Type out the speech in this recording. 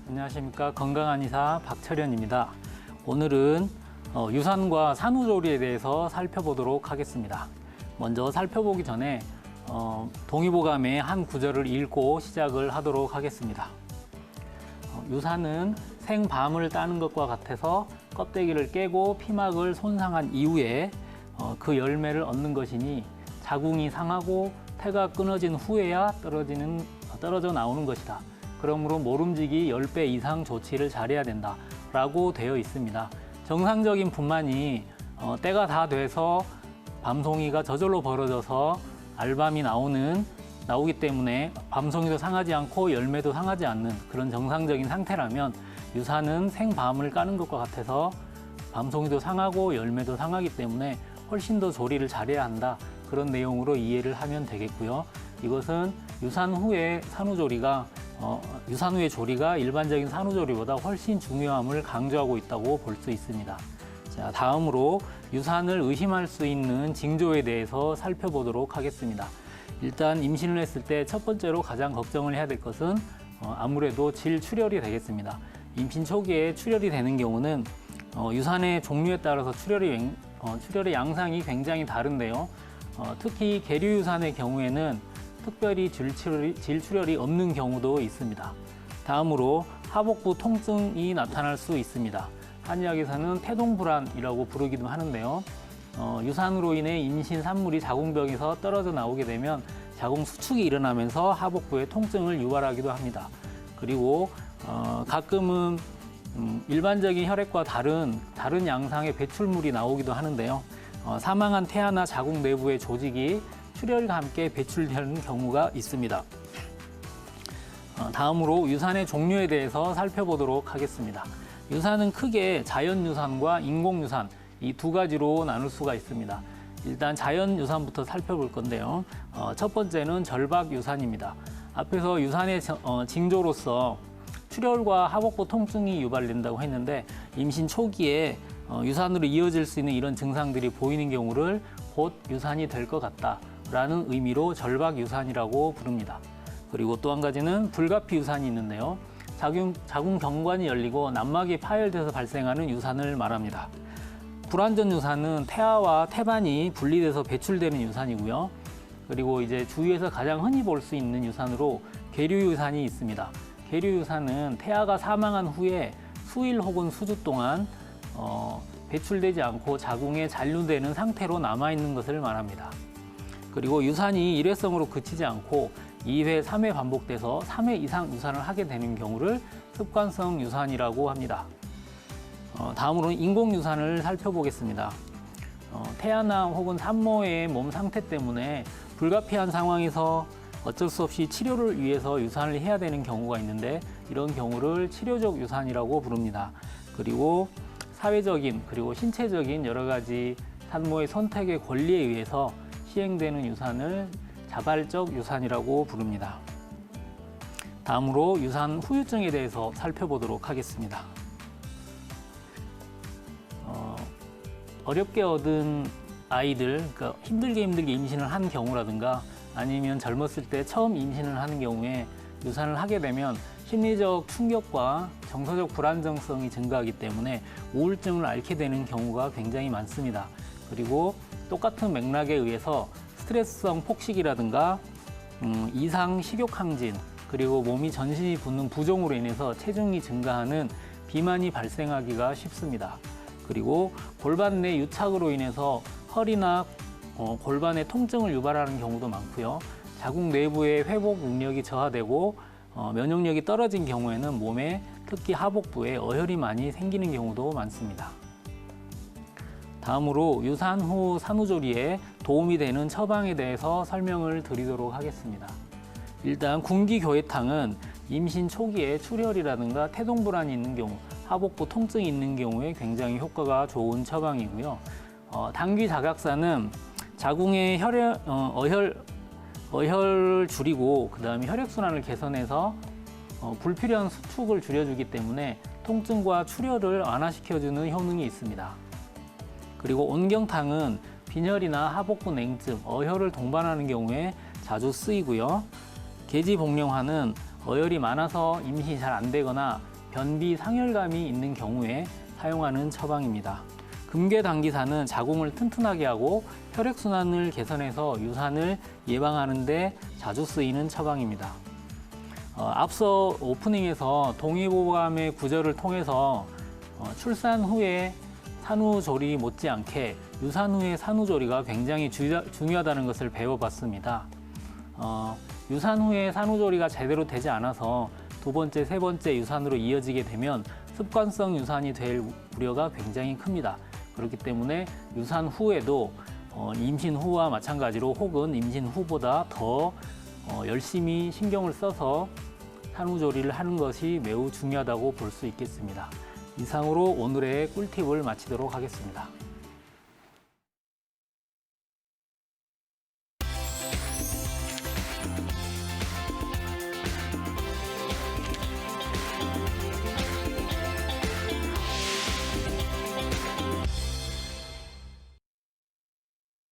안녕하십니까. 건강한 의사 박철현입니다. 오늘은 유산과 산후조리에 대해서 살펴보도록 하겠습니다. 먼저 살펴보기 전에 동의보감의 한 구절을 읽고 시작을 하도록 하겠습니다. 유산은 생밤을 따는 것과 같아서 껍데기를 깨고 피막을 손상한 이후에 그 열매를 얻는 것이니 자궁이 상하고 태가 끊어진 후에야 떨어져 나오는 것이다. 그러므로 모름지기 10배 이상 조치를 잘해야 된다 라고 되어 있습니다. 정상적인 분만이 때가 다 돼서 밤송이가 저절로 벌어져서 알밤이 나오기 때문에 밤송이도 상하지 않고 열매도 상하지 않는 그런 정상적인 상태라면 유산은 생밤을 까는 것과 같아서 밤송이도 상하고 열매도 상하기 때문에 훨씬 더 조리를 잘해야 한다. 그런 내용으로 이해를 하면 되겠고요. 이것은 유산 후의 조리가 일반적인 산후조리보다 훨씬 중요함을 강조하고 있다고 볼 수 있습니다. 자, 다음으로 유산을 의심할 수 있는 징조에 대해서 살펴보도록 하겠습니다. 일단 임신을 했을 때 첫 번째로 가장 걱정을 해야 될 것은 아무래도 질출혈이 되겠습니다. 임신 초기에 출혈이 되는 경우는 유산의 종류에 따라서 출혈의 양상이 굉장히 다른데요. 특히 계류유산의 경우에는 특별히 질출혈이 없는 경우도 있습니다. 다음으로 하복부 통증이 나타날 수 있습니다. 한의학에서는 태동불안이라고 부르기도 하는데요. 유산으로 인해 임신 산물이 자궁벽에서 떨어져 나오게 되면 자궁 수축이 일어나면서 하복부에 통증을 유발하기도 합니다. 그리고 가끔은 일반적인 혈액과 다른 양상의 배출물이 나오기도 하는데요. 사망한 태아나 자궁 내부의 조직이 출혈과 함께 배출되는 경우가 있습니다. 다음으로 유산의 종류에 대해서 살펴보도록 하겠습니다. 유산은 크게 자연유산과 인공유산 이 두 가지로 나눌 수가 있습니다. 일단 자연유산부터 살펴볼 건데요. 첫 번째는 절박유산입니다. 앞에서 유산의 징조로서 출혈과 하복부 통증이 유발된다고 했는데 임신 초기에 유산으로 이어질 수 있는 이런 증상들이 보이는 경우를 곧 유산이 될 것 같다라는 의미로 절박유산이라고 부릅니다. 그리고 또 한 가지는 불가피유산이 있는데요. 자궁 경관이 열리고 난막이 파열돼서 발생하는 유산을 말합니다. 불완전 유산은 태아와 태반이 분리돼서 배출되는 유산이고요. 그리고 이제 주위에서 가장 흔히 볼 수 있는 유산으로 계류유산이 있습니다. 계류유산은 태아가 사망한 후에 수일 혹은 수주 동안 배출되지 않고 자궁에 잔류되는 상태로 남아있는 것을 말합니다. 그리고 유산이 일회성으로 그치지 않고 2회, 3회 반복돼서 3회 이상 유산을 하게 되는 경우를 습관성 유산이라고 합니다. 다음으로는 인공유산을 살펴보겠습니다. 태아나 혹은 산모의 몸 상태 때문에 불가피한 상황에서 어쩔 수 없이 치료를 위해서 유산을 해야 되는 경우가 있는데 이런 경우를 치료적 유산이라고 부릅니다. 그리고 사회적인 그리고 신체적인 여러 가지 산모의 선택의 권리에 의해서 시행되는 유산을 자발적 유산이라고 부릅니다. 다음으로 유산 후유증에 대해서 살펴보도록 하겠습니다. 어렵게 얻은 아이들, 그러니까 힘들게 임신을 한 경우라든가 아니면 젊었을 때 처음 임신을 하는 경우에 유산을 하게 되면 심리적 충격과 정서적 불안정성이 증가하기 때문에 우울증을 앓게 되는 경우가 굉장히 많습니다. 그리고 똑같은 맥락에 의해서 스트레스성 폭식이라든가 이상 식욕 항진, 그리고 몸이 전신이 붓는 부종으로 인해서 체중이 증가하는 비만이 발생하기가 쉽습니다. 그리고 골반 내 유착으로 인해서 허리나 골반의 통증을 유발하는 경우도 많고요. 자궁 내부의 회복 능력이 저하되고 면역력이 떨어진 경우에는 몸에 특히 하복부에 어혈이 많이 생기는 경우도 많습니다. 다음으로 유산 후 산후조리에 도움이 되는 처방에 대해서 설명을 드리도록 하겠습니다. 일단 군기교회탕은 임신 초기에 출혈이라든가 태동불안이 있는 경우, 하복부 통증이 있는 경우에 굉장히 효과가 좋은 처방이고요. 당귀자각사는 자궁의 어혈을 줄이고 그다음에 혈액순환을 개선해서 불필요한 수축을 줄여주기 때문에 통증과 출혈을 완화시켜주는 효능이 있습니다. 그리고 온경탕은 빈혈이나 하복부 냉증, 어혈을 동반하는 경우에 자주 쓰이고요. 계지복령화는 어혈이 많아서 임신이 잘 안 되거나 변비 상열감이 있는 경우에 사용하는 처방입니다. 금괴당기산은 자궁을 튼튼하게 하고 혈액순환을 개선해서 유산을 예방하는 데 자주 쓰이는 처방입니다. 앞서 오프닝에서 동의보감의 구절을 통해서 출산 후에 산후조리 못지않게 유산 후의 산후조리가 굉장히 중요하다는 것을 배워봤습니다. 유산 후에 산후조리가 제대로 되지 않아서 두 번째, 세 번째 유산으로 이어지게 되면 습관성 유산이 될 우려가 굉장히 큽니다. 그렇기 때문에 유산 후에도 임신 후와 마찬가지로 혹은 임신 후보다 더 열심히 신경을 써서 산후조리를 하는 것이 매우 중요하다고 볼 수 있겠습니다. 이상으로 오늘의 꿀팁을 마치도록 하겠습니다.